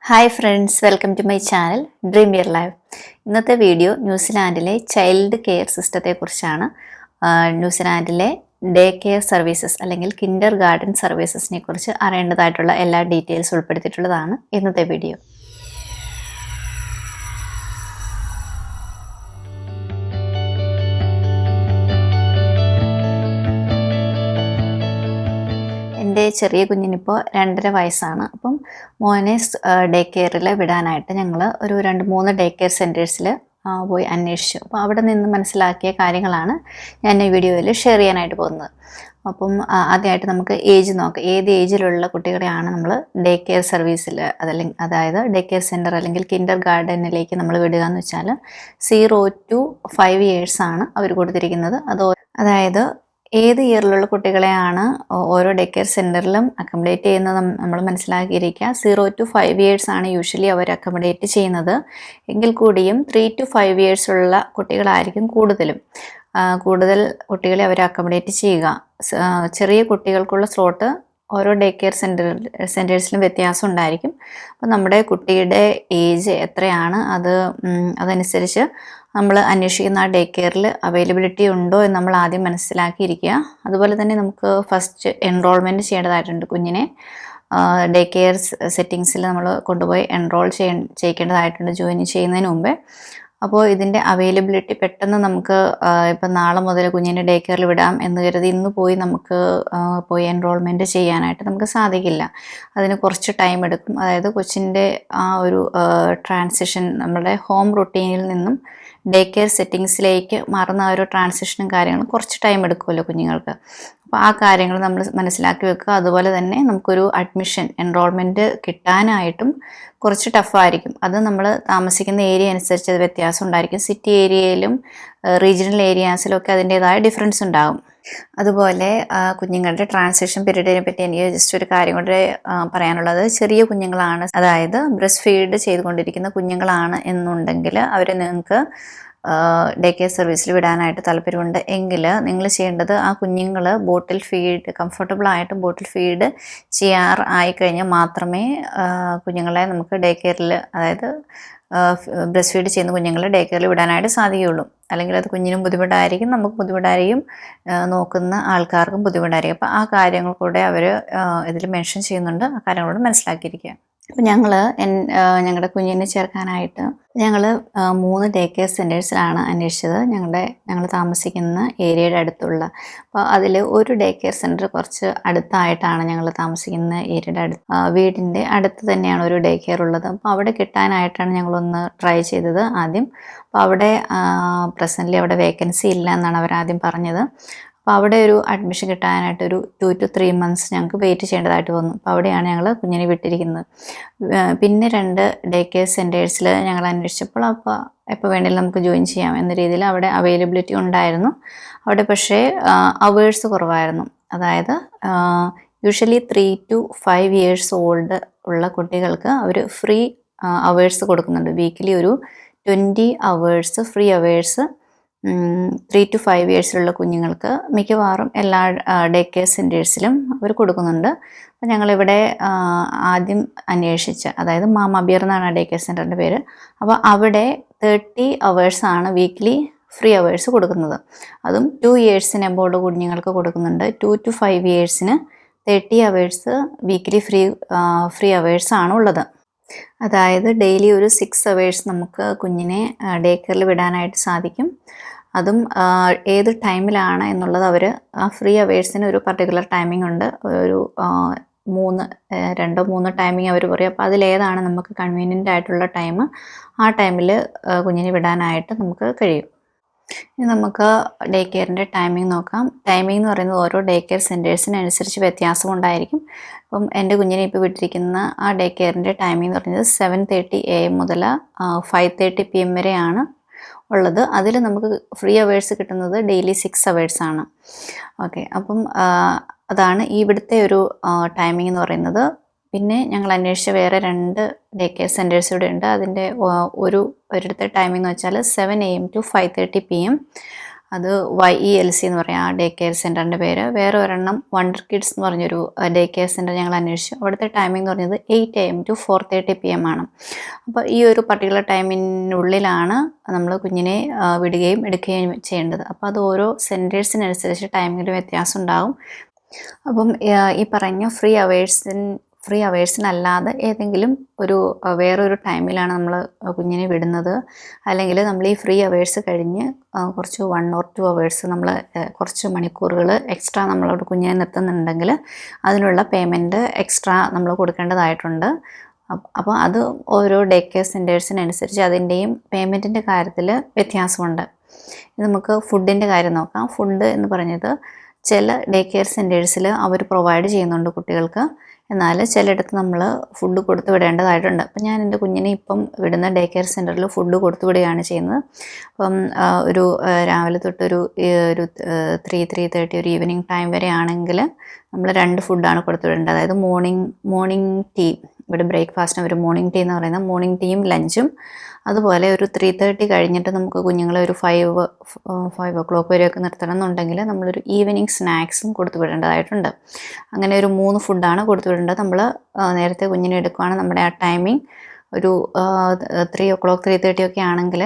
Hi friends, welcome to my channel dream your life. ഇന്നത്തെ video ന്യൂസിലാൻഡിലെ child care സിസ്റ്റത്തെക്കുറിച്ചാണ്. ന്യൂസിലാൻഡിലെ ഡേ കെയർ സർവീസസ് അല്ലെങ്കിൽ കിൻഡർ ഗാർഡൻ സർവീസസിനെ കുറിച്ച് അറിയേണ്ടതായിട്ടുള്ള എല്ലാ ഡീറ്റെയിൽസ് ഉൾപ്പെടുത്തിയിട്ടുള്ളതാണ് ഇന്നത്തെ വീഡിയോ. എൻ്റെ ചെറിയ കുഞ്ഞിനിപ്പോൾ 2.5 വയസ്സാണ്. അപ്പം മോനെ ഡേ കെയറിൽ വിടാനായിട്ട് ഞങ്ങൾ ഒരു 2-3 ഡേ കെയർ സെൻറ്റേഴ്സിൽ പോയി അന്വേഷിച്ചു. അപ്പോൾ അവിടെ നിന്ന് മനസ്സിലാക്കിയ കാര്യങ്ങളാണ് ഞാൻ ഈ വീഡിയോയിൽ ഷെയർ ചെയ്യാനായിട്ട് പോകുന്നത്. അപ്പം ആദ്യമായിട്ട് നമുക്ക് ഏജ് നോക്കാം. ഏത് ഏജിലുള്ള കുട്ടികളെയാണ് നമ്മൾ ഡേ കെയർ സർവീസിൽ അതായത് ഡേ കെയർ സെൻറ്റർ അല്ലെങ്കിൽ കിൻഡർ ഗാർഡനിലേക്ക് നമ്മൾ വിടുക എന്ന് വെച്ചാൽ 0 to 5 years ആണ് അവർ കൊടുത്തിരിക്കുന്നത്. അതായത് ഏത് ഇയറിലുള്ള കുട്ടികളെയാണ് ഓരോ ഡേ കെയർ സെൻറ്ററിലും അക്കോമഡേറ്റ് ചെയ്യുന്നത് നമ്മൾ മനസ്സിലാക്കിയിരിക്കുക. 0 to 5 years ആണ് യൂഷ്വലി അവർ അക്കോമഡേറ്റ് ചെയ്യുന്നത്. എങ്കിൽ കൂടിയും 3 to 5 years ഉള്ള കുട്ടികളായിരിക്കും കൂടുതൽ കുട്ടികളെ അവർ അക്കോമഡേറ്റ് ചെയ്യുക. ചെറിയ കുട്ടികൾക്കുള്ള സ്ലോട്ട് ഓരോ ഡേ കെയർ സെൻറ്റേഴ്സിലും വ്യത്യാസം ഉണ്ടായിരിക്കും. അപ്പോൾ നമ്മുടെ കുട്ടിയുടെ ഏജ് എത്രയാണ് അതനുസരിച്ച് നമ്മൾ അന്വേഷിക്കുന്ന ആ ഡേ കെയറിൽ അവൈലബിലിറ്റി ഉണ്ടോ എന്ന് നമ്മൾ ആദ്യം മനസ്സിലാക്കിയിരിക്കുക. അതുപോലെ തന്നെ നമുക്ക് ഫസ്റ്റ് എൻറോൾമെൻറ്റ് ചെയ്യേണ്ടതായിട്ടുണ്ട്. കുഞ്ഞിനെ ഡേ കെയർ സെറ്റിങ്സിൽ നമ്മൾ കൊണ്ടുപോയി എൻറോൾ ചെയ്യിക്കേണ്ടതായിട്ടുണ്ട് ജോയിൻ ചെയ്യുന്നതിന് മുമ്പേ. അപ്പോൾ ഇതിൻ്റെ അവൈലബിലിറ്റി പെട്ടെന്ന് നമുക്ക് ഇപ്പം നാളെ മുതൽ കുഞ്ഞിനെ ഡേ കെയറിൽ വിടാം എന്ന് കരുതി ഇന്ന് പോയി എൻറോൾമെൻറ്റ് ചെയ്യാനായിട്ട് നമുക്ക് സാധിക്കില്ല. അതിന് കുറച്ച് ടൈം എടുക്കും. അതായത് കൊച്ചിൻ്റെ ആ ഒരു ട്രാൻസിഷൻ നമ്മുടെ ഹോം റുട്ടീനിൽ നിന്നും ഡേ കെയർ സെറ്റിങ്സിലേക്ക് മാറുന്ന ആ ഒരു ട്രാൻസിഷനും കാര്യങ്ങളും കുറച്ച് ടൈം എടുക്കുമല്ലോ കുഞ്ഞുങ്ങൾക്ക്. അപ്പോൾ ആ കാര്യങ്ങൾ നമ്മൾ മനസ്സിലാക്കി വെക്കുക. അതുപോലെ തന്നെ നമുക്കൊരു എൻറോൾമെൻറ്റ് കിട്ടാനായിട്ടും കുറച്ച് ടഫായിരിക്കും. അത് നമ്മൾ താമസിക്കുന്ന ഏരിയ അനുസരിച്ച് അത് വ്യത്യാസം ഉണ്ടായിരിക്കും. സിറ്റി ഏരിയയിലും റീജിയണൽ ഏരിയാസിലും ഒക്കെ അതിൻ്റേതായ ഡിഫറൻസ് ഉണ്ടാകും. അതുപോലെ കുഞ്ഞുങ്ങളുടെ ട്രാൻസിഷൻ പീരീഡിനെ പറ്റി എനിക്ക് ജസ്റ്റ് ഒരു കാര്യം കൊണ്ട് പറയാനുള്ളത്, ചെറിയ കുഞ്ഞുങ്ങളാണ്, അതായത് ബ്രസ്റ്റ് ഫീഡ് ചെയ്തുകൊണ്ടിരിക്കുന്ന കുഞ്ഞുങ്ങളാണ് എന്നുണ്ടെങ്കിൽ അവരെ നിങ്ങൾക്ക് ഡേ കെയർ സർവീസിൽ വിടാനായിട്ട് താല്പര്യമുണ്ട് എങ്കിൽ നിങ്ങൾ ചെയ്യേണ്ടത് ആ കുഞ്ഞുങ്ങൾ കംഫർട്ടബിളായിട്ട് ബോട്ടിൽ ഫീഡ് ആയിക്കഴിഞ്ഞാൽ മാത്രമേ കുഞ്ഞുങ്ങളെ നമുക്ക് ഡേ കെയറിൽ, അതായത് ബ്രസ്റ്റ് ഫീഡ് ചെയ്യുന്ന കുഞ്ഞുങ്ങളെ ഡേ കെയറിൽ വിടാനായിട്ട് സാധിക്കുകയുള്ളൂ. അല്ലെങ്കിൽ അത് കുഞ്ഞിനും ബുദ്ധിമുട്ടായിരിക്കും, നമുക്ക് ബുദ്ധിമുട്ടായിരിക്കും, നോക്കുന്ന ആൾക്കാർക്കും ബുദ്ധിമുട്ടായിരിക്കും. അപ്പോൾ ആ കാര്യങ്ങൾ കൂടെ അവർ ഇതിൽ മെൻഷൻ ചെയ്യുന്നുണ്ട്. ആ കാര്യങ്ങളോട് മനസ്സിലാക്കിയിരിക്കുക. അപ്പോൾ ഞങ്ങളുടെ കുഞ്ഞിനെ ചേർക്കാനായിട്ട് ഞങ്ങൾ 3 ഡേ കെയർ സെൻറ്റേഴ്സിലാണ് അന്വേഷിച്ചത്, ഞങ്ങൾ താമസിക്കുന്ന ഏരിയയുടെ അടുത്തുള്ള. അപ്പോൾ അതിൽ ഒരു ഡേ കെയർ സെൻറ്റർ കുറച്ച് അടുത്തായിട്ടാണ് ഞങ്ങൾ താമസിക്കുന്ന ഏരിയയുടെ വീടിൻ്റെ അടുത്ത് തന്നെയാണ് ഒരു ഡേ കെയർ ഉള്ളത്. അപ്പോൾ അവിടെ കിട്ടാനായിട്ടാണ് ഞങ്ങളൊന്ന് ട്രൈ ചെയ്തത് ആദ്യം. അപ്പോൾ അവിടെ പ്രസൻ്റ്ലി അവിടെ വേക്കൻസി ഇല്ല എന്നാണ് അവരാദ്യം പറഞ്ഞത്. അപ്പോൾ അവിടെ ഒരു അഡ്മിഷൻ കിട്ടാനായിട്ട് ഒരു 2 to 3 months ഞങ്ങൾക്ക് വെയിറ്റ് ചെയ്യേണ്ടതായിട്ട് വന്നു. അപ്പോൾ അവിടെയാണ് ഞങ്ങൾ കുഞ്ഞിനെ വിട്ടിരിക്കുന്നത്. പിന്നെ 2 ഡേ കെയർ സെൻറ്റേഴ്സിൽ ഞങ്ങൾ അന്വേഷിച്ചപ്പോൾ അപ്പോൾ എപ്പോൾ വേണമെങ്കിലും നമുക്ക് ജോയിൻ ചെയ്യാം എന്ന രീതിയിൽ അവിടെ അവൈലബിലിറ്റി ഉണ്ടായിരുന്നു. അവിടെ പക്ഷേ അവേഴ്സ് കുറവായിരുന്നു. അതായത് യൂഷ്വലി 3 to 5 years ഓൾഡ് ഉള്ള കുട്ടികൾക്ക് അവർ ഫ്രീ അവേഴ്സ് കൊടുക്കുന്നുണ്ട്. വീക്കിലി ഒരു 20 hours ഫ്രീ അവേഴ്സ് 3 to 5 yearsലുള്ള കുഞ്ഞുങ്ങൾക്ക് മിക്കവാറും എല്ലാ ഡേ കെയർ സെൻറ്റേഴ്സിലും അവർ കൊടുക്കുന്നുണ്ട്. അപ്പോൾ ഞങ്ങളിവിടെ ആദ്യം അന്വേഷിച്ച, അതായത് മാമാബിയർ എന്നാണ് ഡേ കെയർ സെൻറ്ററിൻ്റെ പേര്. അപ്പോൾ അവിടെ 30 hours ആണ് വീക്ക്ലി ഫ്രീ അവേഴ്സ് കൊടുക്കുന്നത്. അതും 2 years എബോർഡ് കുഞ്ഞുങ്ങൾക്ക് കൊടുക്കുന്നുണ്ട്. 2 to 5 years 30 hours weekly free hours ആണ് ഉള്ളത്. അതായത് ഡെയിലി ഒരു 6 hours നമുക്ക് കുഞ്ഞിനെ ഡേ കെയറിൽ വിടാനായിട്ട് സാധിക്കും. അതും ഏത് ടൈമിലാണ് എന്നുള്ളത് അവർ ആ ഫ്രീ അവേഴ്സിന് ഒരു പർട്ടിക്കുലർ ടൈമിംഗ് ഉണ്ട്. ഒരു 2-3 ടൈമിംഗ് അവർ പറയും. അപ്പോൾ അതിലേതാണ് നമുക്ക് കൺവീനിയൻ്റ് ആയിട്ടുള്ള ടൈം, ആ ടൈമിൽ കുഞ്ഞിനെ വിടാനായിട്ട് നമുക്ക് കഴിയും. ഇനി നമുക്ക് ഡേ കെയറിൻ്റെ ടൈമിംഗ് നോക്കാം. ടൈമിംഗ് എന്ന് പറയുന്നത് ഓരോ ഡേ കെയർ സെൻറ്റേഴ്സിനനുസരിച്ച് വ്യത്യാസം ഉണ്ടായിരിക്കും. അപ്പം എൻ്റെ കുഞ്ഞിനെ ഇപ്പോൾ വിട്ടിരിക്കുന്ന ആ ഡേ കെയറിൻ്റെ ടൈമിംഗ് എന്ന് പറയുന്നത് 7:30 AM മുതൽ 5:30 PM വരെയാണ് ഉള്ളത്. അതിൽ നമുക്ക് ഫ്രീ അവേഴ്സ് കിട്ടുന്നത് ഡെയിലി 6 hours ആണ്. ഓക്കെ, അപ്പം അതാണ് ഇവിടുത്തെ ഒരു ടൈമിംഗ് എന്ന് പറയുന്നത്. പിന്നെ ഞങ്ങൾ അന്വേഷിച്ച വേറെ 2 ഡേ കെയർ സെൻറ്റേഴ്സ് ഇവിടെ ഉണ്ട്. അതിൻ്റെ ഒരിടത്തെ ടൈമിംഗ് എന്ന് വെച്ചാൽ 7 AM to 5:30 PM. അത് YELC എന്ന് പറയും ആ ഡേ കെയർ സെൻറ്ററിൻ്റെ പേര്. വേറെ ഒരെണ്ണം വണ്ടർ കിഡ്സ് എന്ന് പറഞ്ഞൊരു ഡേ കെയർ സെൻറ്റർ ഞങ്ങൾ അന്വേഷിച്ചു. അവിടുത്തെ ടൈമിംഗ് എന്ന് പറഞ്ഞത് 8 AM to 4:30 PM ആണ്. അപ്പോൾ ഈ ഒരു പർട്ടിക്കുലർ ടൈമിനുള്ളിലാണ് നമ്മൾ കുഞ്ഞിനെ വിടുകയും എടുക്കുകയും ചെയ്യേണ്ടത്. അപ്പോൾ അത് ഓരോ സെൻറ്റേഴ്സിനനുസരിച്ച് ടൈമിങ്ങിൽ വ്യത്യാസം ഉണ്ടാകും. അപ്പം ഈ പറഞ്ഞ ഫ്രീ അവേഴ്സിനല്ലാതെ ഏതെങ്കിലും ഒരു വേറൊരു ടൈമിലാണ് നമ്മൾ കുഞ്ഞിനെ വിടുന്നത്, അല്ലെങ്കിൽ നമ്മൾ ഈ ഫ്രീ അവേഴ്സ് കഴിഞ്ഞ് കുറച്ച് 1 or 2 അവേഴ്സ് നമ്മൾ കുറച്ച് മണിക്കൂറുകൾ എക്സ്ട്രാ നമ്മളോട് കുഞ്ഞിനെ നിർത്തുന്നുണ്ടെങ്കിൽ അതിനുള്ള പേയ്മെൻറ്റ് എക്സ്ട്രാ നമ്മൾ കൊടുക്കേണ്ടതായിട്ടുണ്ട്. അപ്പോൾ അത് ഓരോ ഡേ കെയർ സെൻറ്റേഴ്സിനനുസരിച്ച് അതിൻ്റെയും പേയ്മെൻറ്റിൻ്റെ കാര്യത്തിൽ വ്യത്യാസമുണ്ട്. നമുക്ക് ഫുഡിൻ്റെ കാര്യം നോക്കാം. ഫുഡ് എന്ന് പറഞ്ഞത് ചില ഡേ കെയർ സെൻറ്റേഴ്സിൽ അവർ പ്രൊവൈഡ് ചെയ്യുന്നുണ്ട് കുട്ടികൾക്ക്, എന്നാൽ ചിലയിടത്ത് നമ്മൾ ഫുഡ് കൊടുത്തു വിടേണ്ടതായിട്ടുണ്ട്. അപ്പം ഞാൻ എൻ്റെ കുഞ്ഞിനെ ഇപ്പം വിടുന്ന ഡേ കെയർ സെൻറ്ററിൽ ഫുഡ് കൊടുത്തു വിടുകയാണ് ചെയ്യുന്നത്. അപ്പം ഒരു രാവിലെ തൊട്ടൊരു 3:30 ഒരു ഈവനിങ് ടൈം വരെ ആണെങ്കിൽ നമ്മൾ 2 ഫുഡാണ് കൊടുത്തു വിടേണ്ടത്. അതായത് മോർണിംഗ് ടീ, ഇവിടെ ബ്രേക്ക്ഫാസ്റ്റിന് ഒരു മോർണിംഗ് ടീ എന്ന് പറയുന്നത് മോർണിംഗ് ടീയും ലഞ്ചും, അതുപോലെ ഒരു 3:30 കഴിഞ്ഞിട്ട് നമുക്ക് കുഞ്ഞുങ്ങളെ ഒരു 5 o'clock വരെയൊക്കെ നിർത്തണം എന്നുണ്ടെങ്കിൽ നമ്മളൊരു ഈവനിങ് സ്നാക്സും കൊടുത്തു വിടേണ്ടതായിട്ടുണ്ട്. അങ്ങനെ ഒരു 3 ഫുഡാണ് കൊടുത്തു വിടേണ്ടത്. നമ്മൾ നേരത്തെ കുഞ്ഞിനെ എടുക്കുകയാണ് നമ്മുടെ ആ ടൈമിംഗ് ഒരു 3 o'clock 3:30 ഒക്കെ ആണെങ്കിൽ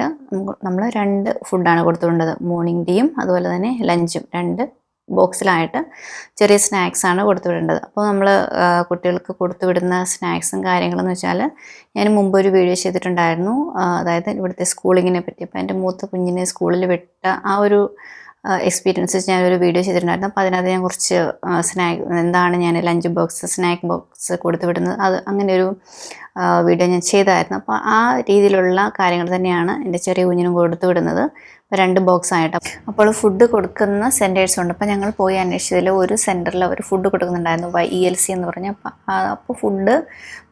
നമ്മൾ 2 ഫുഡാണ് കൊടുത്തു വിടേണ്ടത്. മോർണിംഗ് ടീയും അതുപോലെ തന്നെ ലഞ്ചും 2 ബോക്സിലായിട്ട് ചെറിയ സ്നാക്സാണ് കൊടുത്തു വിടേണ്ടത്. അപ്പോൾ നമ്മൾ കുട്ടികൾക്ക് കൊടുത്തു വിടുന്ന സ്നാക്സും കാര്യങ്ങളെന്ന് വെച്ചാൽ ഞാൻ മുമ്പ് ഒരു വീഡിയോ ചെയ്തിട്ടുണ്ടായിരുന്നു, അതായത് ഇവിടുത്തെ സ്കൂളിങ്ങിനെ പറ്റി. അപ്പോൾ എൻ്റെ മൂത്ത കുഞ്ഞിനെ സ്കൂളിൽ വിട്ട ആ ഒരു എക്സ്പീരിയൻസ് ഞാനൊരു വീഡിയോ ചെയ്തിട്ടുണ്ടായിരുന്നു. അപ്പോൾ അതിനകത്ത് ഞാൻ കുറച്ച് എന്താണ് ഞാൻ ലഞ്ച് ബോക്സ് സ്നാക്ക് ബോക്സ് കൊടുത്തു വിടുന്നത് അങ്ങനെ ഒരു വീഡിയോ ഞാൻ ചെയ്തായിരുന്നു. അപ്പോൾ ആ രീതിയിലുള്ള കാര്യങ്ങൾ തന്നെയാണ് എൻ്റെ ചെറിയ കുഞ്ഞിനും കൊടുത്തു വിടുന്നത്. 2 ബോക്സ് ആയിട്ട്. അപ്പോൾ ഫുഡ് കൊടുക്കുന്ന സെൻറ്റേഴ്സ് ഉണ്ട്. അപ്പോൾ ഞങ്ങൾ പോയി അന്വേഷിച്ചതിൽ ഒരു സെൻറ്ററിൽ അവർ ഫുഡ് കൊടുക്കുന്നുണ്ടായിരുന്നു, YELC എന്ന് പറഞ്ഞാൽ. അപ്പോൾ food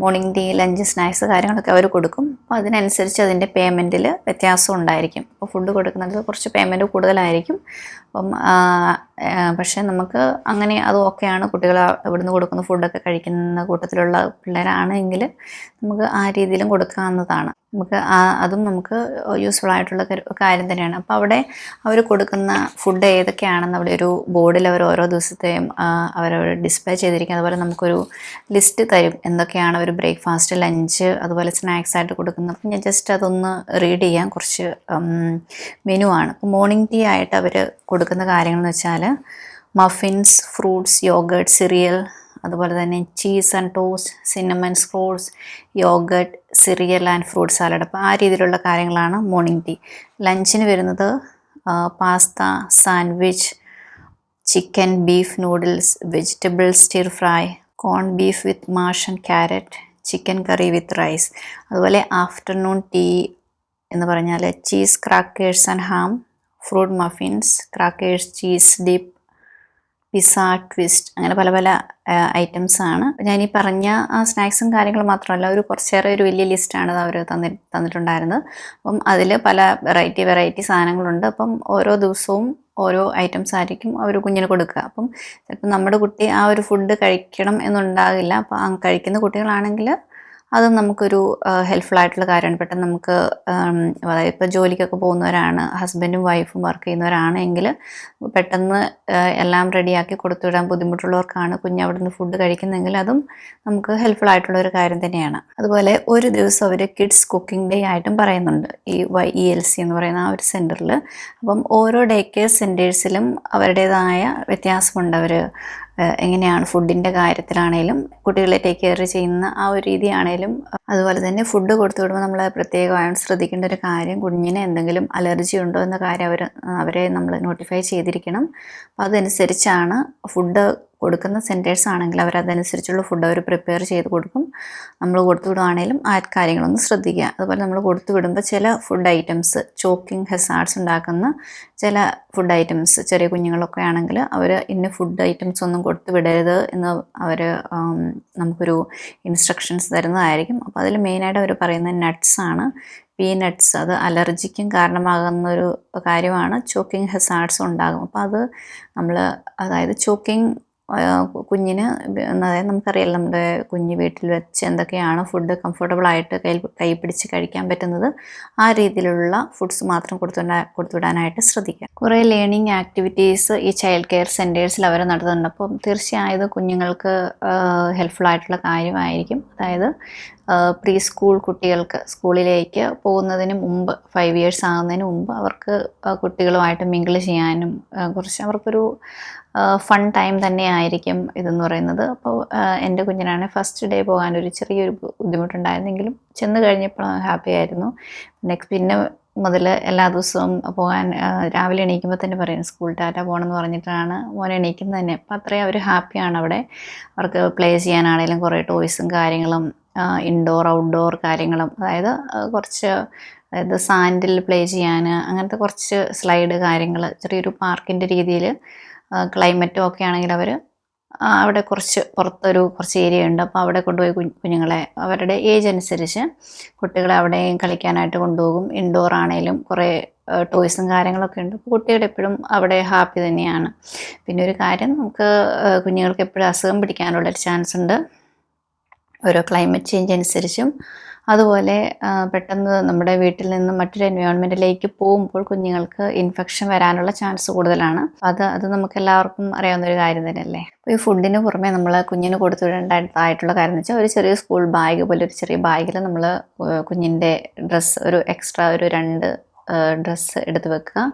morning tea lunch snacks കാര്യങ്ങളൊക്കെ അവർ കൊടുക്കും. അപ്പോൾ അതിനനുസരിച്ച് അതിൻ്റെ പേയ്മെൻറ്റിൽ വ്യത്യാസം ഉണ്ടായിരിക്കും. അപ്പോൾ ഫുഡ് കൊടുക്കുന്നത് കുറച്ച് പേയ്മെൻറ്റ് കൂടുതലായിരിക്കും. അപ്പം പക്ഷേ നമുക്ക് അങ്ങനെ അത് ഓക്കെയാണ്. കുട്ടികൾ ഇവിടുന്ന് കൊടുക്കുന്ന ഫുഡൊക്കെ കഴിക്കുന്ന കൂട്ടത്തിലുള്ള പിള്ളേരാണെങ്കിൽ നമുക്ക് ആ രീതിയിലും കൊടുക്കാവുന്നതാണ്. അതും നമുക്ക് യൂസ്ഫുൾ ആയിട്ടുള്ള കാര്യം തന്നെയാണ്. അപ്പോൾ അവിടെ അവർ കൊടുക്കുന്ന ഫുഡ് ഏതൊക്കെയാണെന്ന് അവിടെ ഒരു ബോർഡിൽ അവർ ഓരോ ദിവസത്തെയും അവരവർ ഡിസ്പ്ലേ ചെയ്തിരിക്കും. അതുപോലെ നമുക്കൊരു ലിസ്റ്റ് തരും എന്തൊക്കെയാണ് അവർ ബ്രേക്ക്ഫാസ്റ്റ് ലഞ്ച് അതുപോലെ സ്നാക്സ് ആയിട്ട് കൊടുക്കുന്നത്. അപ്പം ഞാൻ ജസ്റ്റ് അതൊന്ന് റീഡ് ചെയ്യാം. കുറച്ച് മെനു ആണ്. അപ്പോൾ മോർണിംഗ് ടീ ആയിട്ട് അവർ കൊടുക്കുന്ന കാര്യങ്ങളെന്ന് വെച്ചാൽ മഫിൻസ്, ഫ്രൂട്ട്സ്, യോഗർട്ട്, സിറിയൽ, അതുപോലെ തന്നെ cheese and toast, cinnamon scrolls, yoghurt, cereal and fruit salad. അപ്പോൾ ആ രീതിയിലുള്ള കാര്യങ്ങളാണ് മോർണിംഗ് ടീ. ലഞ്ചിന് വരുന്നത് pasta, sandwich, chicken, beef noodles, vegetable stir fry, corn beef with mash and carrot, chicken curry with rice. അതുപോലെ afternoon tea എന്ന് പറഞ്ഞാൽ cheese crackers and ham, fruit muffins, crackers, cheese dip, pizza, twist, അങ്ങനെ പല പല ഐറ്റംസാണ്. ഞാനീ പറഞ്ഞ സ്നാക്സും കാര്യങ്ങളും മാത്രമല്ല, കുറച്ചേറെ ഒരു വലിയ ലിസ്റ്റാണ് അവർ തന്നിട്ടുണ്ടായിരുന്നത്. അപ്പം അതിൽ പല വെറൈറ്റി സാധനങ്ങളുണ്ട്. അപ്പം ഓരോ ദിവസവും ഓരോ ഐറ്റംസ് ആയിരിക്കും അവർ കുഞ്ഞിന് കൊടുക്കുക. അപ്പം ചിലപ്പോൾ നമ്മുടെ കുട്ടി ആ ഒരു ഫുഡ് കഴിക്കണം എന്നുണ്ടാകില്ല. അപ്പം കഴിക്കുന്ന കുട്ടികളാണെങ്കിൽ അതും നമുക്കൊരു ഹെൽപ്ഫുൾ ആയിട്ടുള്ള കാര്യമാണ്. പെട്ടെന്ന് നമുക്ക് അതായത് ഇപ്പോൾ ജോലിക്കൊക്കെ പോകുന്നവരാണ്, ഹസ്ബൻഡും വൈഫും വർക്ക് ചെയ്യുന്നവരാണെങ്കിൽ പെട്ടെന്ന് എല്ലാം റെഡിയാക്കി കൊടുത്തുവിടാൻ ബുദ്ധിമുട്ടുള്ളവർക്കാണ് കുഞ്ഞ് അവിടെ നിന്ന് ഫുഡ് കഴിക്കുന്നതെങ്കിൽ അതും നമുക്ക് ഹെൽപ്ഫുൾ ആയിട്ടുള്ള ഒരു കാര്യം തന്നെയാണ്. അതുപോലെ ഒരു ദിവസം അവർ കിഡ്സ് കുക്കിംഗ് ഡേ ആയിട്ടും പറയുന്നുണ്ട് ഈ YELC എന്ന് പറയുന്ന ആ ഒരു സെൻറ്ററിൽ. അപ്പം ഓരോ ഡേ കെയർ സെൻറ്റേഴ്സിലും അവരുടേതായ വ്യത്യാസമുണ്ട്. അവർ എങ്ങനെയാണ് ഫുഡിൻ്റെ കാര്യത്തിലാണേലും കുട്ടികളെ ടേക്ക് കെയർ ചെയ്യുന്ന ആ ഒരു രീതിയാണേലും. അതുപോലെ തന്നെ ഫുഡ് കൊടുത്തു വിടുമ്പോൾ നമ്മൾ പ്രത്യേകമായും ശ്രദ്ധിക്കേണ്ട ഒരു കാര്യം, കുഞ്ഞിന് എന്തെങ്കിലും അലർജി ഉണ്ടോ എന്ന കാര്യം അവരെ നമ്മൾ നോട്ടിഫൈ ചെയ്തിരിക്കണം. അപ്പോൾ അതനുസരിച്ചാണ് ഫുഡ് കൊടുക്കുന്ന സെൻറ്റേഴ്സ് ആണെങ്കിൽ അവരതനുസരിച്ചുള്ള ഫുഡ് അവർ പ്രിപ്പയർ ചെയ്ത് കൊടുക്കും. നമ്മൾ കൊടുത്തു വിടുവാണെങ്കിലും ആ കാര്യങ്ങളൊന്ന് ശ്രദ്ധിക്കുക. അതുപോലെ നമ്മൾ കൊടുത്തു വിടുമ്പോൾ ചില ഫുഡ് ഐറ്റംസ് ചോക്കിംഗ് ഹസാർഡ്സ് ഉണ്ടാക്കുന്ന ചില ഫുഡ് ഐറ്റംസ് ചെറിയ കുഞ്ഞുങ്ങളൊക്കെ ആണെങ്കിൽ അവർ ഇന്ന ഫുഡ് ഐറ്റംസ് ഒന്നും കൊടുത്തു വിടരുത് എന്ന് അവർ നമുക്കൊരു ഇൻസ്ട്രക്ഷൻസ് തരുന്നതായിരിക്കും. അപ്പോൾ അതിൽ മെയിനായിട്ട് അവർ പറയുന്നത് നട്ട്സാണ്. പീനട്ട്സ്, അത് അലർജിക്കും കാരണമാകുന്നൊരു കാര്യമാണ്. ചോക്കിംഗ് ഹസാർഡ്സ് ഉണ്ടാകും. അപ്പോൾ അത് നമ്മൾ അതായത് ചോക്കിംഗ് കുഞ്ഞിന് അതായത് നമുക്കറിയാലോ നമ്മുടെ കുഞ്ഞ് വീട്ടിൽ വെച്ച് എന്തൊക്കെയാണ് ഫുഡ് കംഫർട്ടബിളായിട്ട് കൈ പിടിച്ച് കഴിക്കാൻ പറ്റുന്നത്, ആ രീതിയിലുള്ള ഫുഡ്സ് മാത്രം കൊടുത്തുവിടാനായിട്ട് ശ്രദ്ധിക്കുക. കുറേ ലേണിംഗ് ആക്ടിവിറ്റീസ് ഈ ചൈൽഡ് കെയർ സെൻറ്റേഴ്സിൽ അവർ നടത്തുന്നുണ്ട്. അപ്പം തീർച്ചയായും കുഞ്ഞുങ്ങൾക്ക് ഹെൽപ്ഫുൾ ആയിട്ടുള്ള കാര്യമായിരിക്കും. അതായത് പ്രീ സ്കൂൾ കുട്ടികൾക്ക് സ്കൂളിലേക്ക് പോകുന്നതിന് മുമ്പ് 5 ഇയേഴ്സ് ആകുന്നതിന് മുമ്പ് അവർക്ക് കുട്ടികളുമായിട്ട് മിങ്കിൾ ചെയ്യാനും കുറച്ച് അവർക്കൊരു ഫൺ ടൈം തന്നെ ആയിരിക്കും ഇതെന്ന് പറയുന്നത്. അപ്പോൾ എൻ്റെ കുഞ്ഞിനാണ് ഫസ്റ്റ് ഡേ പോകാനൊരു ചെറിയൊരു ബുദ്ധിമുട്ടുണ്ടായിരുന്നെങ്കിലും ചെന്ന് കഴിഞ്ഞപ്പോൾ ഹാപ്പി ആയിരുന്നു. പിന്നെ മുതൽ എല്ലാ ദിവസവും പോകാൻ രാവിലെ എണീക്കുമ്പോൾ തന്നെ പറയും സ്കൂൾ ടാറ്റ പോകണമെന്ന് പറഞ്ഞിട്ടാണ് മോനെ എണീക്കുന്നത് തന്നെ. അപ്പോൾ അത്രയും അവർ ഹാപ്പിയാണ് അവിടെ. അവർക്ക് പ്ലേ ചെയ്യാനാണെങ്കിലും കുറേ ടോയ്സും കാര്യങ്ങളും ഇൻഡോർ ഔട്ട്ഡോർ കാര്യങ്ങളും, അതായത് കുറച്ച് അതായത് സാൻഡിൽ പ്ലേ ചെയ്യാൻ അങ്ങനത്തെ കുറച്ച് സ്ലൈഡ് കാര്യങ്ങൾ, ചെറിയൊരു പാർക്കിൻ്റെ രീതിയിൽ ക്ലൈമറ്റും ഒക്കെ ആണെങ്കിൽ അവർ അവിടെ കുറച്ച് ഏരിയ ഉണ്ട്. അപ്പോൾ അവിടെ കൊണ്ടുപോയി കുഞ്ഞുങ്ങളെ അവരുടെ ഏജ് അനുസരിച്ച് കുട്ടികളെ അവിടെയും കളിക്കാനായിട്ട് കൊണ്ടുപോകും. ഇൻഡോർ ആണെങ്കിലും കുറേ ടോയ്സും കാര്യങ്ങളൊക്കെ ഉണ്ട്. അപ്പോൾ കുട്ടികൾ എപ്പോഴും അവിടെ ഹാപ്പി തന്നെയാണ്. പിന്നെ ഒരു കാര്യം, നമുക്ക് കുഞ്ഞുങ്ങൾക്ക് എപ്പോഴും അസുഖം പിടിക്കാനുള്ളൊരു ചാൻസ് ഉണ്ട് ഓരോ ക്ലൈമറ്റ് ചേഞ്ച് അനുസരിച്ചും. അതുപോലെ പെട്ടെന്ന് നമ്മുടെ വീട്ടിൽ നിന്ന് മറ്റൊരു എൻവയോൺമെൻറ്റിലേക്ക് പോകുമ്പോൾ കുഞ്ഞുങ്ങൾക്ക് ഇൻഫെക്ഷൻ വരാനുള്ള ചാൻസ് കൂടുതലാണ്. അത് നമുക്ക് എല്ലാവർക്കും അറിയാവുന്ന ഒരു കാര്യം തന്നെയല്ലേ. അപ്പോൾ ഈ ഫുഡിന് പുറമെ നമ്മൾ കുഞ്ഞിന് കൊടുത്തുവിടേണ്ടതായിട്ടുള്ള കാര്യം എന്ന് വെച്ചാൽ ഒരു ചെറിയ സ്കൂൾ ബാഗ് പോലെ ഒരു ചെറിയ ബാഗിൽ നമ്മൾ കുഞ്ഞിൻ്റെ ഡ്രസ്സ് ഒരു എക്സ്ട്രാ ഒരു 2 ഡ്രസ്സ് എടുത്ത് വെക്കുക.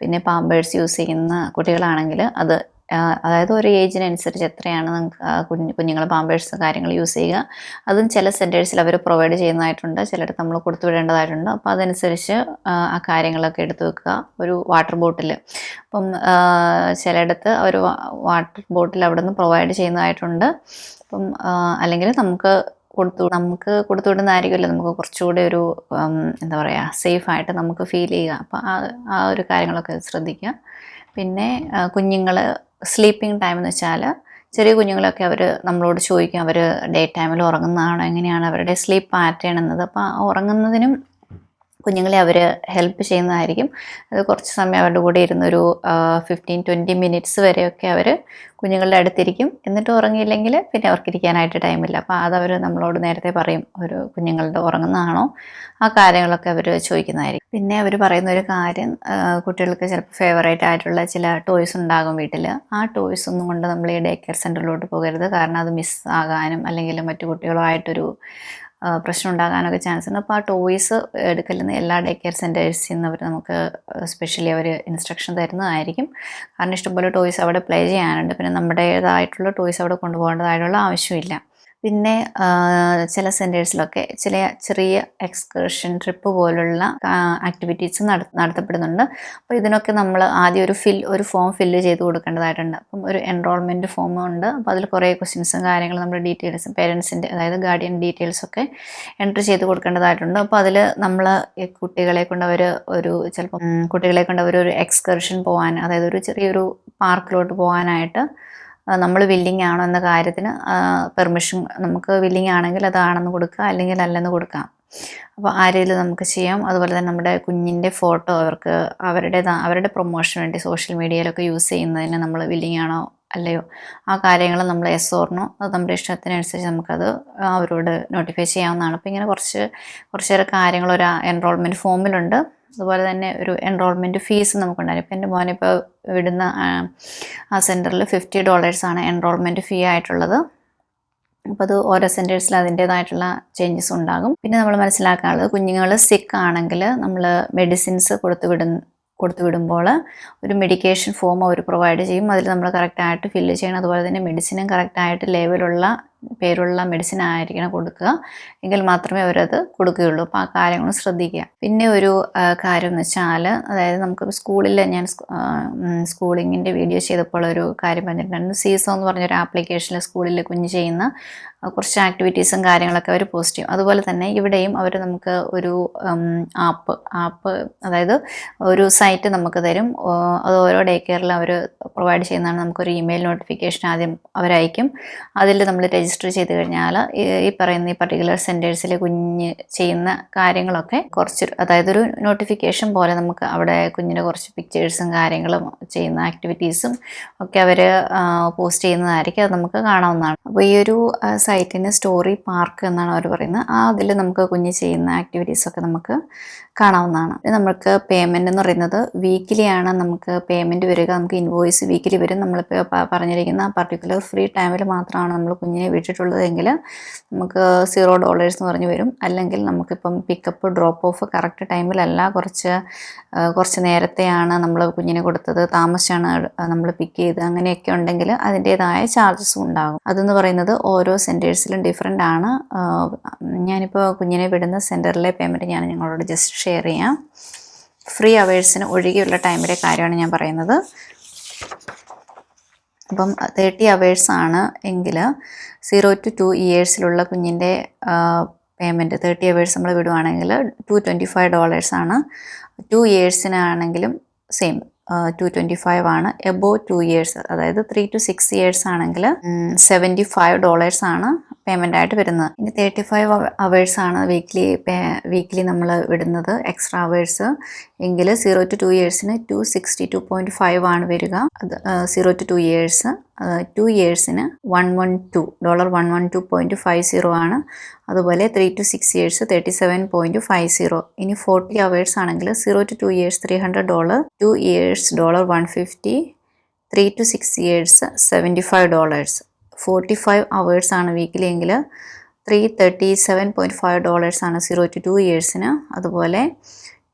പിന്നെ പാമ്പേഴ്സ് യൂസ് ചെയ്യുന്ന കുട്ടികളാണെങ്കിൽ അത് അതായത് ഒരു ഏജിനനുസരിച്ച് എത്രയാണ് നമുക്ക് കുഞ്ഞുങ്ങൾ പാമ്പേഴ്സ് കാര്യങ്ങൾ യൂസ് ചെയ്യുക. അതും ചില സെൻറ്റേഴ്സിൽ അവർ പ്രൊവൈഡ് ചെയ്യുന്നതായിട്ടുണ്ട്, ചിലയിടത്ത് നമ്മൾ കൊടുത്തു വിടേണ്ടതായിട്ടുണ്ട്. അപ്പോൾ അതനുസരിച്ച് ആ കാര്യങ്ങളൊക്കെ എടുത്തു വെക്കുക. ഒരു വാട്ടർ ബോട്ടിൽ, അപ്പം ചിലയിടത്ത് ഒരു വാട്ടർ ബോട്ടിൽ അവിടെ നിന്ന് പ്രൊവൈഡ് ചെയ്യുന്നതായിട്ടുണ്ട്. അപ്പം അല്ലെങ്കിൽ നമുക്ക് കൊടുത്തുവിടുന്നതായിരിക്കുമല്ലോ നമുക്ക് കുറച്ചുകൂടി ഒരു എന്താ പറയുക സേഫായിട്ട് നമുക്ക് ഫീൽ ചെയ്യുക. അപ്പോൾ ആ ഒരു കാര്യങ്ങളൊക്കെ ശ്രദ്ധിക്കുക. പിന്നെ കുഞ്ഞുങ്ങൾ സ്ലീപ്പിംഗ് ടൈം എന്ന് വെച്ചാൽ ചെറിയ കുഞ്ഞുങ്ങളൊക്കെ അവർ നമ്മളോട് ചോദിക്കും അവർ ഡേ ടൈമിൽ ഉറങ്ങുന്നതാണോ, എങ്ങനെയാണ് അവരുടെ സ്ലീപ്പ് പാറ്റേൺ എന്നത്. അപ്പോൾ ഉറങ്ങുന്നതിനും കുഞ്ഞുങ്ങളെ അവർ ഹെൽപ്പ് ചെയ്യുന്നതായിരിക്കും. അത് കുറച്ച് സമയം അവരുടെ കൂടെ ഇരുന്നൊരു 15-20 മിനിറ്റ്സ് വരെയൊക്കെ അവർ കുഞ്ഞുങ്ങളുടെ അടുത്തിരിക്കും. എന്നിട്ട് ഉറങ്ങിയില്ലെങ്കിൽ പിന്നെ അവർക്ക് ഇരിക്കാനായിട്ട് ടൈമില്ല. അപ്പോൾ അതവർ നമ്മളോട് നേരത്തെ പറയും, ഒരു കുഞ്ഞുങ്ങളുടെ ഉറങ്ങുന്നതാണോ, ആ കാര്യങ്ങളൊക്കെ അവർ ചോദിക്കുന്നതായിരിക്കും. പിന്നെ അവർ പറയുന്ന ഒരു കാര്യം, കുട്ടികൾക്ക് ചിലപ്പോൾ ഫേവറേറ്റ് ആയിട്ടുള്ള ചില ടോയ്സ് ഉണ്ടാകും വീട്ടിൽ. ആ ടോയ്സ് ഒന്നും കൊണ്ട് നമ്മൾ ഈ ഡേ കെയർ സെൻറ്ററിലോട്ട് പോകരുത്. കാരണം അത് മിസ് ആകാനും അല്ലെങ്കിൽ മറ്റു കുട്ടികളുമായിട്ടൊരു പ്രശ്നം ഉണ്ടാകാനൊക്കെ ചാൻസ് ഉണ്ട്. അപ്പോൾ ആ ടോയ്സ് എടുക്കലെന്ന് എല്ലാ ഡേ കെയർ സെൻറ്റേഴ്സിൽ നിന്ന് അവർ നമുക്ക് സ്പെഷ്യലി അവർ ഇൻസ്ട്രക്ഷൻ തരുന്നതായിരിക്കും. കാരണം ഇഷ്ടംപോലെ ടോയ്സ് അവിടെ പ്ലേ ചെയ്യാനുണ്ട്. പിന്നെ നമ്മുടേതായിട്ടുള്ള ടോയ്സ് അവിടെ കൊണ്ടുപോകേണ്ടതായിട്ടുള്ള ആവശ്യമില്ല. പിന്നെ ചില സെൻറ്റേഴ്സിലൊക്കെ ചെറിയ എക്സ്കർഷൻ ട്രിപ്പ് പോലുള്ള ആക്ടിവിറ്റീസ് നടത്തപ്പെടുന്നുണ്ട്. അപ്പോൾ ഇതിനൊക്കെ നമ്മൾ ആദ്യം ഒരു ഫോം ഫില്ല് ചെയ്ത് കൊടുക്കേണ്ടതായിട്ടുണ്ട്. അപ്പം ഒരു എൻറോൾമെൻറ്റ് ഫോം ഉണ്ട്. അപ്പോൾ അതിൽ കുറേ ക്വസ്റ്റ്യൻസും കാര്യങ്ങളും നമ്മുടെ ഡീറ്റെയിൽസും പേരൻസിൻ്റെ അതായത് ഗാർഡിയൻ ഡീറ്റെയിൽസൊക്കെ എൻട്രി ചെയ്ത് കൊടുക്കേണ്ടതായിട്ടുണ്ട്. അപ്പോൾ അതിൽ നമ്മൾ കുട്ടികളെ കൊണ്ട് അവർ ഒരു എക്സ്കർഷൻ പോകാൻ, അതായത് ഒരു ചെറിയൊരു പാർക്കിലോട്ട് പോകാനായിട്ട് നമ്മൾ വില്ലിങ് ആണോ എന്ന കാര്യത്തിന് പെർമിഷൻ നമുക്ക് വില്ലിങ് ആണെങ്കിൽ അതാണെന്ന് കൊടുക്കുക, അല്ലെങ്കിൽ അല്ലെന്ന് കൊടുക്കാം. അപ്പോൾ ആ രീതിയിൽ നമുക്ക് ചെയ്യാം. അതുപോലെ തന്നെ നമ്മുടെ കുഞ്ഞിൻ്റെ ഫോട്ടോ അവരുടെ പ്രൊമോഷന് വേണ്ടി സോഷ്യൽ മീഡിയയിലൊക്കെ യൂസ് ചെയ്യുന്നതിന് നമ്മൾ വില്ലിങ് ആണോ അല്ലയോ ആ കാര്യങ്ങൾ നമ്മൾ യെസ് ഓർ നോ അത് നമ്മുടെ ഇഷ്ടത്തിനനുസരിച്ച് നമുക്കത് അവരോട് നോട്ടിഫൈ ചെയ്യാവുന്നതാണ്. അപ്പോൾ ഇങ്ങനെ കുറച്ചേറെ കാര്യങ്ങൾ ഒരു എൻറോൾമെൻറ്റ് ഫോമിലുണ്ട്. അതുപോലെ തന്നെ ഒരു എൻറോൾമെൻറ്റ് ഫീസ് നമുക്കുണ്ടായിരുന്നു. ഇപ്പോൾ എൻ്റെ മോനിപ്പോൾ വിടുന്ന ആ സെൻറ്ററിൽ $50 എൻറോൾമെൻറ്റ് ഫീ ആയിട്ടുള്ളത്. അപ്പോൾ അത് ഓരോ സെൻറ്റേഴ്സിൽ അതിൻ്റേതായിട്ടുള്ള ചേഞ്ചസ് ഉണ്ടാകും. പിന്നെ നമ്മൾ മനസ്സിലാക്കാനുള്ളത്, കുഞ്ഞുങ്ങൾ സിക്ക് ആണെങ്കിൽ നമ്മൾ മെഡിസിൻസ് കൊടുത്തുവിടുമ്പോൾ ഒരു മെഡിക്കേഷൻ ഫോം അവർ പ്രൊവൈഡ് ചെയ്യും. അതിൽ നമ്മൾ കറക്റ്റായിട്ട് ഫില്ല് ചെയ്യണം. അതുപോലെ തന്നെ മെഡിസിനും കറക്റ്റായിട്ട് പേരുള്ള മെഡിസിൻ ആയിരിക്കണം കൊടുക്കുക, എങ്കിൽ മാത്രമേ അവരത് കൊടുക്കുകയുള്ളൂ. അപ്പോൾ ആ കാര്യങ്ങൾ ശ്രദ്ധിക്കുക. പിന്നെ ഒരു കാര്യം എന്ന് വെച്ചാൽ, അതായത് നമുക്ക് സ്കൂളിൽ ഞാൻ സ്കൂളിങ്ങിൻ്റെ വീഡിയോ ചെയ്തപ്പോൾ ഒരു കാര്യം പറഞ്ഞിട്ടുണ്ടായിരുന്നു. സീസോ എന്ന് പറഞ്ഞൊരു ആപ്ലിക്കേഷനിൽ സ്കൂളിൽ കുഞ്ഞ് ചെയ്യുന്ന കുറച്ച് ആക്ടിവിറ്റീസും കാര്യങ്ങളൊക്കെ അവർ പോസ്റ്റ് ചെയ്യും. അതുപോലെ തന്നെ ഇവിടെയും അവർ നമുക്ക് ഒരു ആപ്പ് അതായത് ഒരു സൈറ്റ് നമുക്ക് തരും. അത് ഓരോ ഡേ കെയറിൽ അവർ പ്രൊവൈഡ് ചെയ്യുന്നതാണ്. നമുക്കൊരു ഇമെയിൽ നോട്ടിഫിക്കേഷൻ ആദ്യം അവരയക്കും. അതിൽ നമ്മൾ രജിസ്റ്റർ ചെയ്ത് കഴിഞ്ഞാൽ ഈ പറയുന്ന ഈ പർട്ടിക്കുലർ സെൻറ്റേഴ്സിലെ കുഞ്ഞ് ചെയ്യുന്ന കാര്യങ്ങളൊക്കെ കുറച്ച്, അതായത് ഒരു നോട്ടിഫിക്കേഷൻ പോലെ നമുക്ക് അവിടെ കുഞ്ഞിൻ്റെ കുറച്ച് പിക്ചേഴ്സും കാര്യങ്ങളും ചെയ്യുന്ന ആക്ടിവിറ്റീസും ഒക്കെ അവർ പോസ്റ്റ് ചെയ്യുന്നതായിരിക്കും. അത് നമുക്ക് കാണാവുന്നതാണ്. അപ്പോൾ ഈ ഒരു സൈറ്റിന് സ്റ്റോറി പാർക്ക് എന്നാണ് അവർ പറയുന്നത്. അതിൽ നമുക്ക് കുഞ്ഞ് ചെയ്യുന്ന ആക്ടിവിറ്റീസൊക്കെ നമുക്ക് കാണാവുന്നതാണ്. നമുക്ക് പേയ്മെൻ്റ് എന്ന് പറയുന്നത് വീക്കിലി ആണ് നമുക്ക് പേയ്മെൻറ്റ് വരിക. നമുക്ക് ഇൻവോയ്സ് വീക്കിലി വരും. നമ്മളിപ്പോൾ പറഞ്ഞിരിക്കുന്ന പർട്ടിക്കുലർ ഫ്രീ ടൈമിൽ മാത്രമാണ് നമ്മൾ കുഞ്ഞിനെ വിട്ടിട്ടുള്ളതെങ്കിൽ നമുക്ക് $0 എന്ന് പറഞ്ഞ് വരും. അല്ലെങ്കിൽ നമുക്കിപ്പം പിക്കപ്പ് ഡ്രോപ്പ് ഓഫ് കറക്റ്റ് ടൈമിലല്ല, കുറച്ച് നേരത്തെയാണ് നമ്മൾ കുഞ്ഞിനെ കൊടുത്തത്, താമസിച്ചാണ് നമ്മൾ പിക്ക് ചെയ്ത്, അങ്ങനെയൊക്കെ ഉണ്ടെങ്കിൽ അതിൻ്റേതായ ചാർജസും ഉണ്ടാകും. അതെന്ന് പറയുന്നത് ഓരോ സെൻറ്റേഴ്സിലും ഡിഫറെൻ്റ് ആണ്. ഞാനിപ്പോൾ കുഞ്ഞിനെ വിടുന്ന സെൻറ്ററിലെ പേയ്മെൻറ്റ് ഞാൻ നിങ്ങളോട് ജസ്റ്റ് ഷെയർ ചെയ്യാം. ഫ്രീ അവേഴ്സിന് ഒഴികെയുള്ള ടൈമിലെ കാര്യമാണ് ഞാൻ പറയുന്നത്. അപ്പം 30 hours ആണ് എങ്കിൽ 0 to 2 yearsലുള്ള കുഞ്ഞിൻ്റെ പേയ്മെൻറ്റ് 30 hours നമ്മൾ വിടുവാണെങ്കിൽ $225 ആണ്. 2 yearsനാണെങ്കിലും സെയിം $225 ആണ്. എബോവ് 2 years, അതായത് 3 to 6 years ആണെങ്കിൽ $75 ആണ് പേയ്മെൻ്റ് ആയിട്ട് വരുന്നത്. ഇനി 35 hours ആണ് വീക്ക്ലി നമ്മൾ വിടുന്നത്, എക്സ്ട്രാ അവേഴ്സ് എങ്കിൽ 0 to 2 yearsന് $262.5 ആണ് വരിക. അത് 0 to 2 years. 2 yearsന് $112.50 ആണ്. അതുപോലെ 3 to 6 years $37.50. ഇനി 40 hours ആണെങ്കിൽ 0 to 2 years $300, 2 years $150, 3 to 6 years $75. 45 hours ആണ് വീക്കിലി എങ്കിൽ $337.5 ആണ് 0 to 2 yearsന്. അതുപോലെ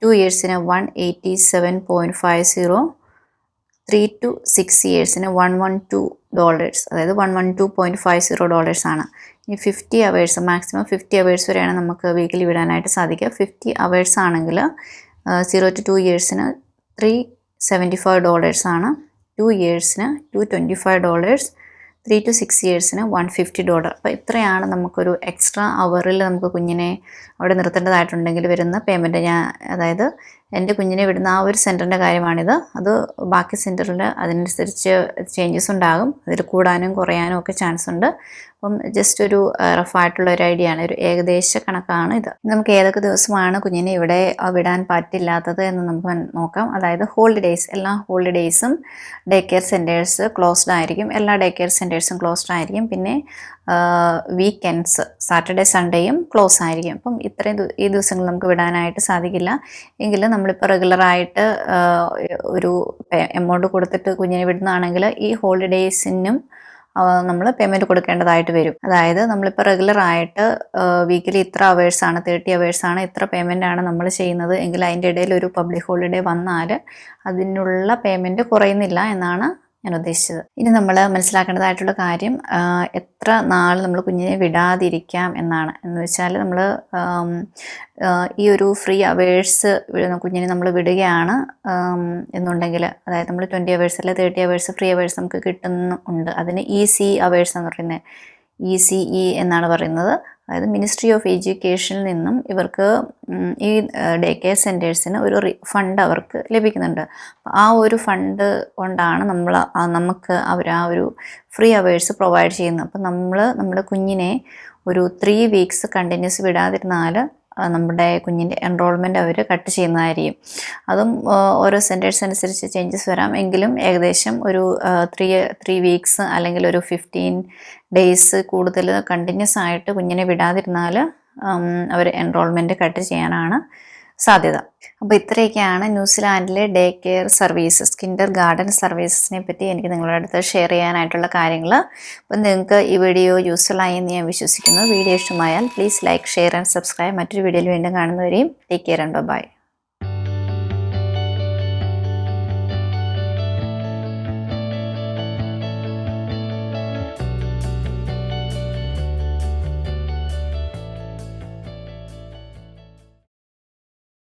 2 yearsന് $187.50, 3 to 6 yearsന് $112, അതായത് $112.50 ആണ്. ഇനി 50 hours, മാക്സിമം 50 hours വരെയാണ് നമുക്ക് വീക്കിലി വിടാനായിട്ട് സാധിക്കുക. 50 hours ആണെങ്കിൽ 0 to 2 yearsന് $375 ആണ്, 2 yearsന് $225, 3 to 6 yearsന് $150. അപ്പോൾ ഇത്രയാണ് നമുക്കൊരു എക്സ്ട്രാ അവറിൽ നമുക്ക് കുഞ്ഞിനെ അവിടെ നിർത്തേണ്ടതായിട്ടുണ്ടെങ്കിൽ വരുന്ന പേയ്മെൻറ്റ്. അതായത് എൻ്റെ കുഞ്ഞിനെ വിടുന്ന ആ ഒരു സെൻറ്ററിൻ്റെ കാര്യമാണിത്. അത് ബാക്കി സെൻറ്ററിൽ അതിനനുസരിച്ച് ചേഞ്ചസ് ഉണ്ടാകും. അതിൽ കൂടാനും കുറയാനും ഒക്കെ ചാൻസ് ഉണ്ട്. അപ്പം ജസ്റ്റ് ഒരു റഫായിട്ടുള്ള ഒരു ഐഡിയ ആണ്, ഒരു ഏകദേശ കണക്കാണ് ഇത്. നമുക്ക് ഏതൊക്കെ ദിവസമാണ് കുഞ്ഞിനെ ഇവിടെ വിടാൻ പറ്റില്ലാത്തത് എന്ന് നമുക്ക് നോക്കാം. അതായത് ഹോളിഡേയ്സ്, എല്ലാ ഹോളിഡേയ്സും ഡേ കെയർ സെൻറ്റേഴ്സ് ക്ലോസ്ഡ് ആയിരിക്കും. എല്ലാ ഡേ കെയർ സെൻറ്റേഴ്സും ക്ലോസ്ഡ് ആയിരിക്കും. പിന്നെ വീക്കെൻഡ്സ്, സാറ്റർഡേ സൺഡേയും ക്ലോസ് ആയിരിക്കും. അപ്പം ഈ ദിവസങ്ങൾ നമുക്ക് വിടാനായിട്ട് സാധിക്കില്ല. എങ്കിലും നമ്മളിപ്പോൾ റെഗുലറായിട്ട് ഒരു എമൗണ്ട് കൊടുത്തിട്ട് കുഞ്ഞിനെ വിടുന്നതാണെങ്കിൽ ഈ ഹോളിഡേയ്സിനും നമ്മൾ പേയ്മെൻറ്റ് കൊടുക്കേണ്ടതായിട്ട് വരും. അതായത് നമ്മളിപ്പോൾ റെഗുലറായിട്ട് വീക്കിലി ഇത്ര അവേഴ്സാണ്, 30 hours ആണ്, ഇത്ര പേയ്മെൻ്റ് ആണ് നമ്മൾ ചെയ്യുന്നത് എങ്കിൽ അതിൻ്റെ ഇടയിൽ ഒരു പബ്ലിക് ഹോളിഡേ വന്നാൽ അതിനുള്ള പേയ്മെൻറ്റ് കുറയുന്നില്ല എന്നാണ് ഞാൻ ഉദ്ദേശിച്ചത്. ഇനി നമ്മൾ മനസ്സിലാക്കേണ്ടതായിട്ടുള്ള കാര്യം എത്ര നാൾ നമ്മൾ കുഞ്ഞിനെ വിടാതിരിക്കാം എന്നാണ്. എന്ന് വെച്ചാൽ നമ്മൾ ഈ ഒരു ഫ്രീ അവേഴ്സ് കുഞ്ഞിനെ നമ്മൾ വിടുകയാണ് എന്നുണ്ടെങ്കിൽ, അതായത് നമ്മൾ 20 hours അല്ലെ 30 hours ഫ്രീ അവേഴ്സ് നമുക്ക് കിട്ടുന്നുണ്ട്. അതിന് EC അവേഴ്സ് എന്ന് പറയുന്നത്, ECE എന്നാണ് പറയുന്നത്. അതായത് മിനിസ്ട്രി ഓഫ് എഡ്യൂക്കേഷനിൽ നിന്നും ഇവർക്ക് ഈ ഡേ കെയർ സെൻറ്റേഴ്സിന് ഒരു ഫണ്ട് അവർക്ക് ലഭിക്കുന്നുണ്ട്. ആ ഒരു ഫണ്ട് കൊണ്ടാണ് നമുക്ക് അവർ ആ ഒരു ഫ്രീ അവേഴ്സ് പ്രൊവൈഡ് ചെയ്യുന്നത്. അപ്പം നമ്മുടെ കുഞ്ഞിനെ ഒരു 3 weeks കണ്ടിന്യൂസ് വിടാതിരുന്നാൽ നമ്മുടെ കുഞ്ഞിൻ്റെ എൻറോൾമെൻറ്റ് അവർ കട്ട് ചെയ്യുന്നതായിരിക്കും. അതും ഓരോ സെൻറ്റേഴ്സ് അനുസരിച്ച് ചേഞ്ചസ് വരാം. എങ്കിലും ഏകദേശം ഒരു 3 weeks അല്ലെങ്കിൽ ഒരു 15 days കൂടുതൽ കണ്ടിന്യൂസ് ആയിട്ട് കുഞ്ഞിനെ വിടാതിരുന്നാൽ അവർ എൻറോൾമെൻറ്റ് കട്ട് ചെയ്യാനാണ് സാധ്യത. അപ്പോൾ ഇത്രയൊക്കെയാണ് ന്യൂസിലാൻഡിലെ day care services, kindergarten സർവീസസിനെ പറ്റി എനിക്ക് നിങ്ങളുടെ അടുത്ത് ഷെയർ ചെയ്യാനായിട്ടുള്ള കാര്യങ്ങൾ. അപ്പം നിങ്ങൾക്ക് ഈ വീഡിയോ യൂസ്ഫുൾ ആയി എന്ന് ഞാൻ വിശ്വസിക്കുന്നു. വീഡിയോ ഇഷ്ടമായാൽ please like, share and subscribe. മറ്റൊരു വീഡിയോയിൽ വീണ്ടും കാണുന്നവരെയും ടേക്ക് കെയർ ആൻഡ് ബൈ.